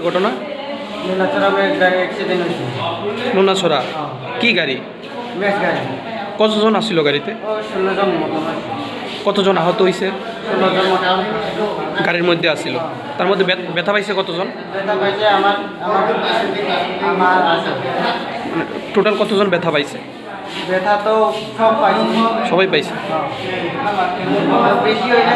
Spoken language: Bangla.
ঘটনা নোনাছড়া কি গাড়ি? কতজন আসছিল গাড়িতে? কতজন আহত হয়েছে? গাড়ির মধ্যে আসছিল, তার মধ্যে ব্যথা পাইছে কতজন? টোটাল কতজন ব্যথা পাইছে? ব্যথা তো সব পাইছে, সবাই পাইছে। বেশি হইলে